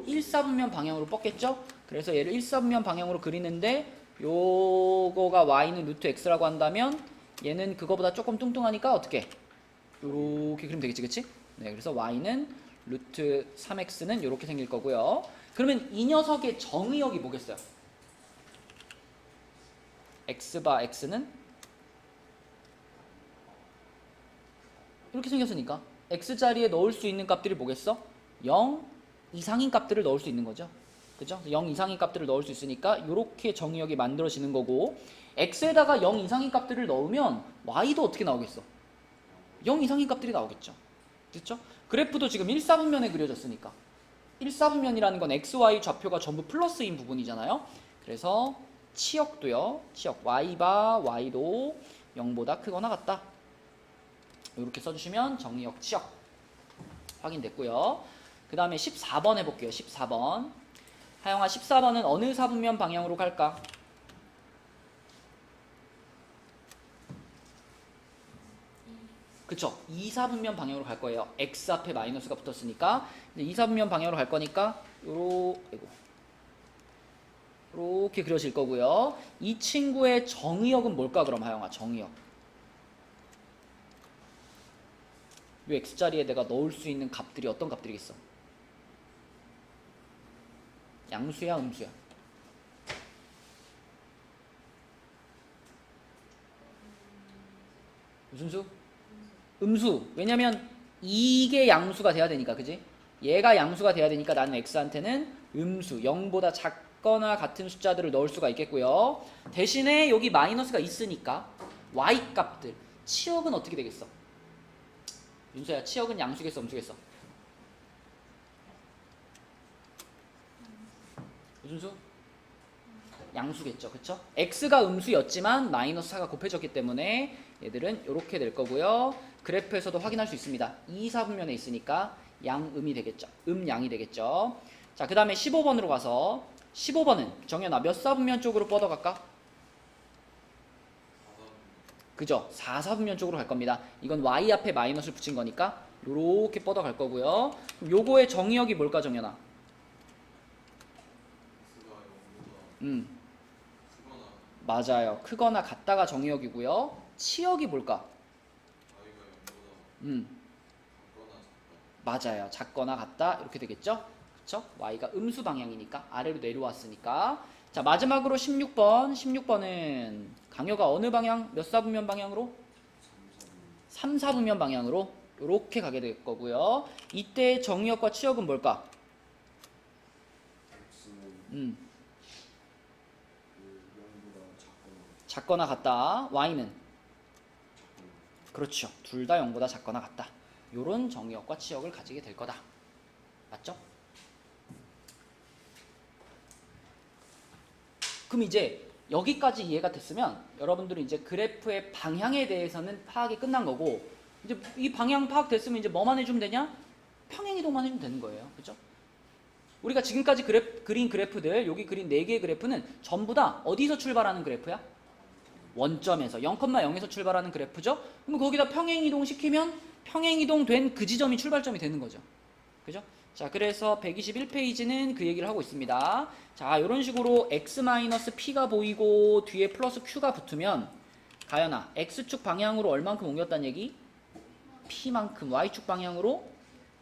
1사분면 방향으로 뻗겠죠? 그래서 얘를 1사분면 방향으로 그리는데 요거가 y는 루트 x라고 한다면 얘는 그거보다 조금 뚱뚱하니까 어떻게? 요렇게 그리면 되겠지, 그치? 네, 그래서 y는 루트 3x는 요렇게 생길 거고요. 그러면 이 녀석의 정의역이 뭐겠어요? x바 x는 이렇게 생겼으니까 x자리에 넣을 수 있는 값들이 뭐겠어? 0 이상인 값들을 넣을 수 있는 거죠. 그죠? 0 이상인 값들을 넣을 수 있으니까 이렇게 정의역이 만들어지는 거고 x에다가 0 이상인 값들을 넣으면 y도 어떻게 나오겠어? 0 이상인 값들이 나오겠죠. 그렇죠? 그래프도 지금 1사분면에 그려졌으니까 1사분면이라는 건 xy 좌표가 전부 플러스인 부분이잖아요. 그래서 치역도요. 치역 y바 y도 0보다 크거나 같다. 이렇게 써주시면 정의역 치역 확인됐고요. 그 다음에 14번 해볼게요. 14번. 하영아 14번은 어느 사분면 방향으로 갈까? 그쵸? 2사분면 방향으로 갈 거예요. x 앞에 마이너스가 붙었으니까 이제 2사분면 방향으로 갈 거니까 요렇게 그려질 거고요. 이 친구의 정의역은 뭘까 그럼 하영아 정의역. 요 x자리에 내가 넣을 수 있는 값들이 어떤 값들이겠어? 양수야 음수야? 무슨 수? 음수. 왜냐면 이게 양수가 돼야 되니까, 그지? 얘가 양수가 돼야 되니까 나는 x한테는 음수, 0보다 작거나 같은 숫자들을 넣을 수가 있겠고요. 대신에 여기 마이너스가 있으니까 y 값들, 치역은 어떻게 되겠어? 윤서야, 치역은 양수겠어, 음수겠어? 무슨 수? 양수겠죠, 그쵸? x가 음수였지만 마이너스 4가 곱해졌기 때문에 얘들은 이렇게 될 거고요. 그래프에서도 확인할 수 있습니다. 2사분면에 있으니까 양음이 되겠죠. 음양이 되겠죠. 자, 그 다음에 15번으로 가서 15번은 정연아 몇 사분면 쪽으로 뻗어갈까? 그죠? 4사분면 쪽으로 갈 겁니다. 이건 y 앞에 마이너스를 붙인 거니까 요렇게 뻗어갈 거고요. 그럼 요거의 정의역이 뭘까 정연아? 맞아요. 크거나 같다가 정의역이고요. 치역이 뭘까? 맞아요. 작거나 같다 이렇게 되겠죠? 그쵸? y가 음수 방향이니까 아래로 내려왔으니까. 자, 마지막으로 16번. 16번은 강요가 어느 방향? 몇 사분면 방향으로? 3사분면 방향으로 이렇게 가게 될 거고요. 이때 정의역과 치역은 뭘까? 작거나 같다. y는? 그렇죠. 둘 다 0보다 작거나 같다. 요런 정의역과 치역을 가지게 될 거다. 맞죠? 그럼 이제 여기까지 이해가 됐으면 여러분들은 이제 그래프의 방향에 대해서는 파악이 끝난 거고 이제 이 방향 파악됐으면 이제 뭐만 해주면 되냐? 평행이동만 해주면 되는 거예요. 그죠? 우리가 지금까지 그린 그래프들 여기 그린 4개의 그래프는 전부 다 어디서 출발하는 그래프야? 원점에서 0,0에서 출발하는 그래프죠. 그럼 거기다 평행이동 시키면 평행이동 된 그 지점이 출발점이 되는 거죠. 그죠? 자, 그래서 121페이지는 그 얘기를 하고 있습니다. 자, 이런 식으로 x-p가 보이고 뒤에 플러스 q가 붙으면 가연아, x축 방향으로 얼만큼 옮겼다는 얘기? p만큼, y축 방향으로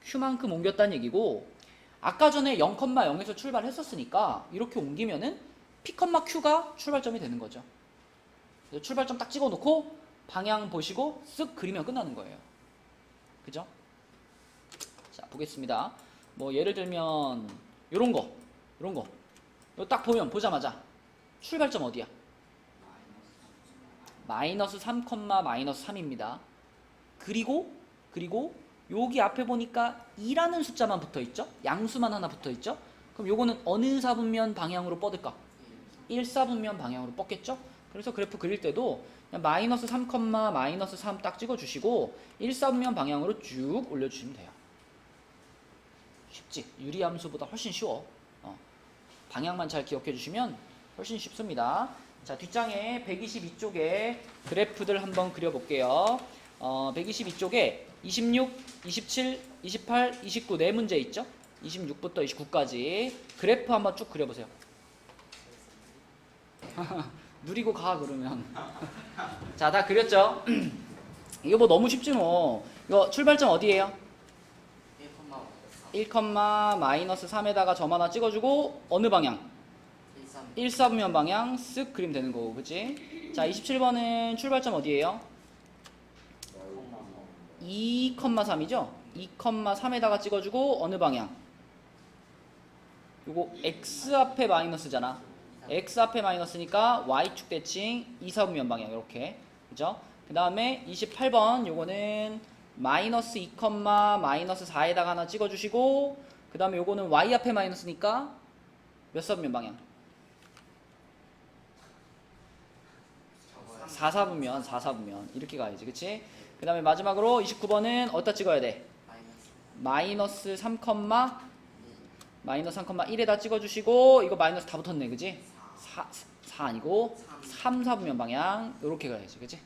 q만큼 옮겼다는 얘기고 아까 전에 0,0에서 출발했었으니까 이렇게 옮기면은 p, q가 출발점이 되는 거죠. 그래서 출발점 딱 찍어놓고 방향 보시고 쓱 그리면 끝나는 거예요. 그죠? 자, 보겠습니다. 뭐 예를 들면 요런 거 이거 딱 보면 보자마자 출발점 어디야? 마이너스 3, 마이너스 3입니다. 그리고 여기 앞에 보니까 2라는 숫자만 붙어있죠? 양수만 하나 붙어있죠? 그럼 요거는 어느 사분면 방향으로 뻗을까? 1사분면 방향으로 뻗겠죠? 그래서 그래프 그릴 때도 그냥 마이너스 3, 마이너스 3 딱 찍어주시고 1사분면 방향으로 쭉 올려주시면 돼요. 쉽지? 유리함수보다 훨씬 쉬워. 방향만 잘 기억해 주시면 훨씬 쉽습니다. 자, 뒷장에 122쪽에 그래프들 한번 그려볼게요. 122쪽에 26, 27, 28, 29 네 문제 있죠? 26부터 29까지 그래프 한번 쭉 그려보세요. 누리고 가 그러면. 자, 다 그렸죠? 이거 뭐 너무 쉽지 뭐. 이거 출발점 어디예요? 1, 마이너스 3에다가 점 하나 찍어주고 어느 방향? 1사분면 방향 쓱 그리면 되는 거고, 그치? 자, 27번은 출발점 어디예요? 2,3이죠? 2,3에다가 찍어주고 어느 방향? 요거 x 앞에 마이너스잖아. x 앞에 마이너스니까 y축 대칭 2사분면 방향 이렇게. 그죠? 그 다음에 28번 요거는 마이너스 2, 마이너스 4에다가 하나 찍어주시고 그 다음에 요거는 y 앞에 마이너스니까 몇 사분면 방향? 4사분면 이렇게 가야지, 그치? 그 다음에 마지막으로 29번은 어디다 찍어야 돼? 마이너스 3, 마이너스 3,1에다 찍어주시고 이거 마이너스 다 붙었네, 그치? 4 아니고 3, 4분면 방향 요렇게 가야지, 그치?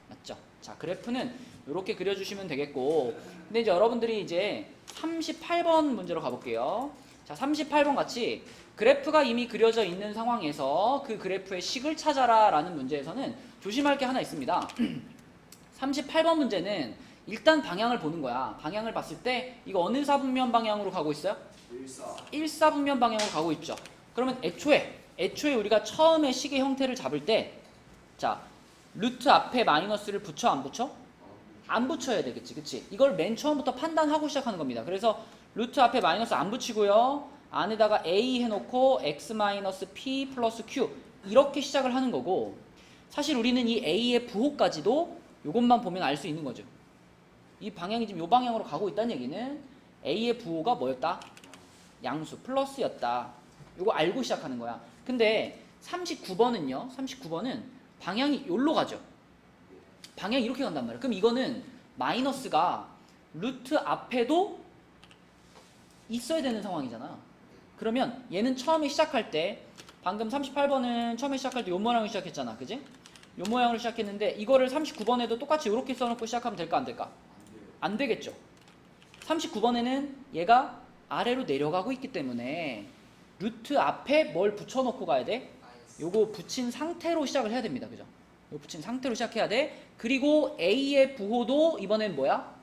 맞죠? 자, 그래프는 요렇게 그려주시면 되겠고 근데 이제 여러분들이 이제 38번 문제로 가볼게요. 자, 38번 같이 그래프가 이미 그려져 있는 상황에서 그 그래프의 식을 찾아라 라는 문제에서는 조심할 게 하나 있습니다. 38번 문제는 일단 방향을 보는 거야. 방향을 봤을 때 이거 어느 사분면 방향으로 가고 있어요? 1사분면 방향으로 가고 있죠. 그러면 애초에 우리가 처음에 식의 형태를 잡을 때 자, 루트 앞에 마이너스를 붙여 안 붙여? 안 붙여야 되겠지, 그치? 이걸 맨 처음부터 판단하고 시작하는 겁니다. 그래서 루트 앞에 마이너스 안 붙이고요. 안에다가 a 해놓고 x 마이너스 p 플러스 q 이렇게 시작을 하는 거고 사실 우리는 이 a의 부호까지도 이것만 보면 알 수 있는 거죠. 이 방향이 지금 이 방향으로 가고 있다는 얘기는 a의 부호가 뭐였다? 양수 플러스였다. 이거 알고 시작하는 거야. 근데 39번은요. 39번은 방향이 여기로 가죠. 방향이 이렇게 간단 말이야. 그럼 이거는 마이너스가 루트 앞에도 있어야 되는 상황이잖아. 그러면 얘는 처음에 시작할 때 방금 38번은 처음에 시작할 때 요 모양으로 시작했잖아, 그지? 요 모양으로 시작했는데 이거를 39번에도 똑같이 이렇게 써놓고 시작하면 될까 안 될까? 안 되겠죠. 39번에는 얘가 아래로 내려가고 있기 때문에 루트 앞에 뭘 붙여놓고 가야 돼? 요거 붙인 상태로 시작을 해야 됩니다, 그죠? 요 붙인 상태로 시작해야 돼. 그리고 A의 부호도 이번엔 뭐야?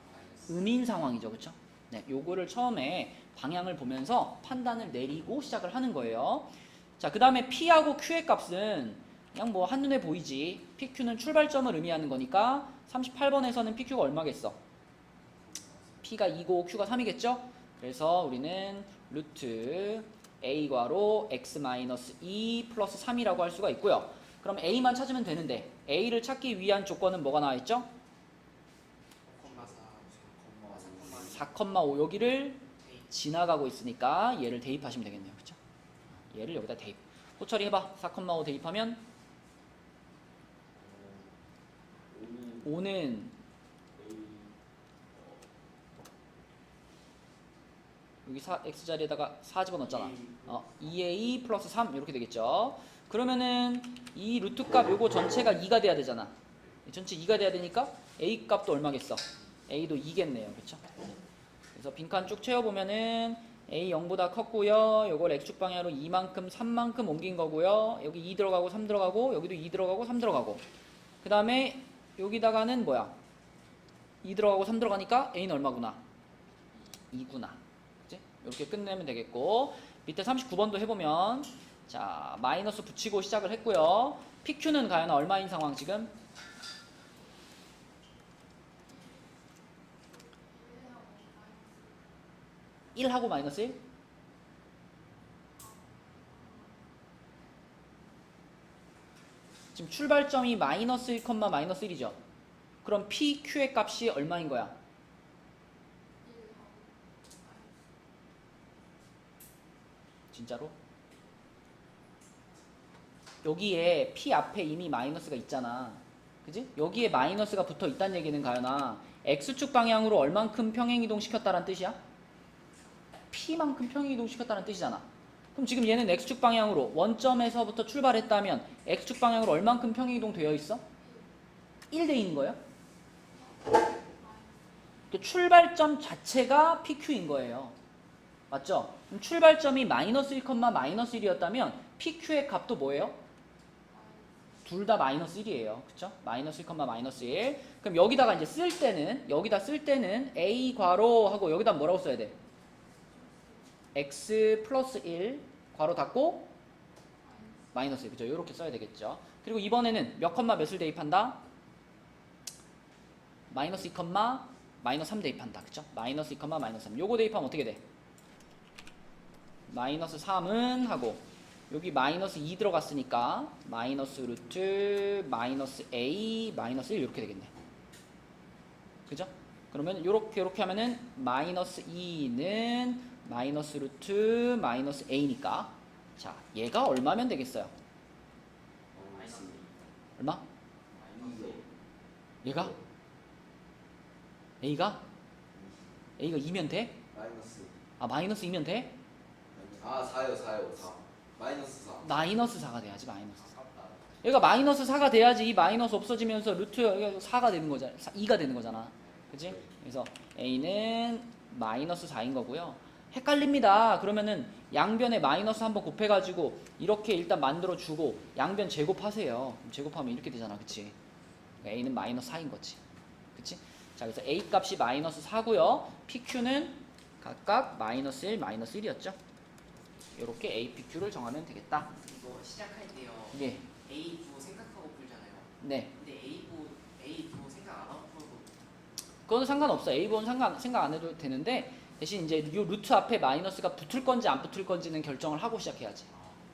음인 상황이죠, 그쵸? 네, 요거를 처음에 방향을 보면서 판단을 내리고 시작을 하는 거예요. 자, 그 다음에 P하고 Q의 값은 그냥 뭐 한눈에 보이지. PQ는 출발점을 의미하는 거니까 38번에서는 PQ가 얼마겠어? P가 2고 Q가 3이겠죠? 그래서 우리는 루트 A괄호 x-2 플러스 3이라고 할 수가 있고요. 그럼 A만 찾으면 되는데 A를 찾기 위한 조건은 뭐가 나와 있죠? 4,5 여기를 지나가고 있으니까 얘를 대입하시면 되겠네요. 그쵸? 얘를 여기다 대입. 호철이 해봐. 4,5 대입하면 5는 여기 x자리에다가 4 집어넣었잖아. 2a 플러스 3 이렇게 되겠죠. 그러면은 이 루트 값 요거 전체가 2가 돼야 되잖아. 전체 2가 돼야 되니까 a 값도 얼마겠어? a도 2겠네요. 그쵸? 그래서 빈칸 쭉 채워보면은 a 0보다 컸고요. 요걸 x축 방향으로 2만큼 3만큼 옮긴 거고요. 여기 2 들어가고 3 들어가고 여기도 2 들어가고 3 들어가고 그 다음에 여기다가는 뭐야? 2 들어가고 3 들어가니까 a는 얼마구나? 2구나. 그치? 이렇게 끝내면 되겠고 밑에 39번도 해보면 자 마이너스 붙이고 시작을 했고요. PQ는 과연 얼마인 상황 지금? 1하고 마이너스 1? 지금 출발점이 마이너스 1, 마이너스 1이죠. 그럼 PQ의 값이 얼마인 거야? 진짜로? 여기에 P 앞에 이미 마이너스가 있잖아. 그지? 여기에 마이너스가 붙어 있다는 얘기는 가연아 X축 방향으로 얼만큼 평행이동 시켰다는 뜻이야? P만큼 평행이동 시켰다는 뜻이잖아. 그럼 지금 얘는 X축 방향으로 원점에서부터 출발했다면 X축 방향으로 얼만큼 평행이동 되어 있어? 1 돼 있는 거예요? 출발점 자체가 PQ인 거예요. 맞죠? 그럼 출발점이 마이너스 1, 마이너스 1이었다면 PQ의 값도 뭐예요? 둘 다 마이너스 1이에요. 그쵸? 마이너스 1, 마이너스 1. 그럼 여기다가 이제 쓸 때는, 여기다 쓸 때는 A 괄호 하고 여기다 뭐라고 써야 돼? X 플러스 1 괄호 닫고 마이너스 1. 그죠? 이렇게 써야 되겠죠. 그리고 이번에는 몇 컴마 몇을 대입한다? 마이너스 2, 마이너스 3 대입한다. 그쵸? 마이너스 2, 마이너스 3. 요거 대입하면 어떻게 돼? 마이너스 3은 하고 여기 마이너스 2 들어갔으니까 마이너스 루트 마이너스 A 마이너스 1 이렇게 되겠네. 그죠? 그러면 요렇게 하면은 마이너스 2는 마이너스 루트 마이너스 A니까 자 얘가 얼마면 되겠어요? 얼마? 얘가? A가 2면 돼? 마이너스. 아 마이너스 2면 돼? 아 4요 4. 마이너스 4. 마이너스 4가 돼야지 마이너스 4. 아깝다. 얘가 마이너스 4가 돼야지 이 마이너스 없어지면서 루트 4가 되는 거잖아. 2가 되는 거잖아. 그치? 그래서 A는 마이너스 4인 거고요. 헷갈립니다. 그러면은 양변에 마이너스 한번 곱해가지고 이렇게 일단 만들어주고 양변 제곱하세요. 제곱하면 이렇게 되잖아. 그치? A는 마이너스 4인 거지. 그치? 자, 그래서 A 값이 마이너스 4고요. PQ는 각각 마이너스 1, 마이너스 1이었죠. 이렇게 A, PQ를 정하면 되겠다. 이거 시작할 때요. 예. A9 생각하고 풀잖아요. 네. 근데 A9 생각 안 하고 풀고 그건 상관없어. A4는 생각 안 해도 되는데 대신 이제 이 루트 앞에 마이너스가 붙을 건지 안 붙을 건지는 결정을 하고 시작해야지.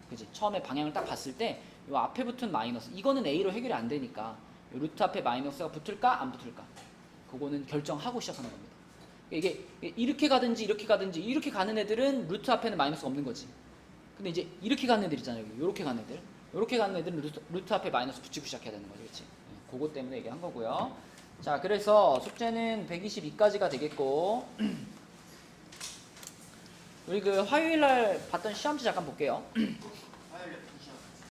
그지? 처음에 방향을 딱 봤을 때 이 앞에 붙은 마이너스 이거는 A로 해결이 안 되니까 이 루트 앞에 마이너스가 붙을까 안 붙을까 그거는 결정하고 시작하는 겁니다. 이게 이렇게 가든지 이렇게 가든지 이렇게 가는 애들은 루트 앞에는 마이너스가 없는 거지. 근데 이제 이렇게 가는 애들 있잖아요. 여기 이렇게 가는 애들. 이렇게 가는 애들은 루트 앞에 마이너스 붙이고 시작해야 되는 거죠. 그렇지? 그거 때문에 얘기한 거고요. 자, 그래서 숙제는 122까지가 되겠고 우리 그 화요일 날 봤던 시험지 잠깐 볼게요. 화요일에 푸시하고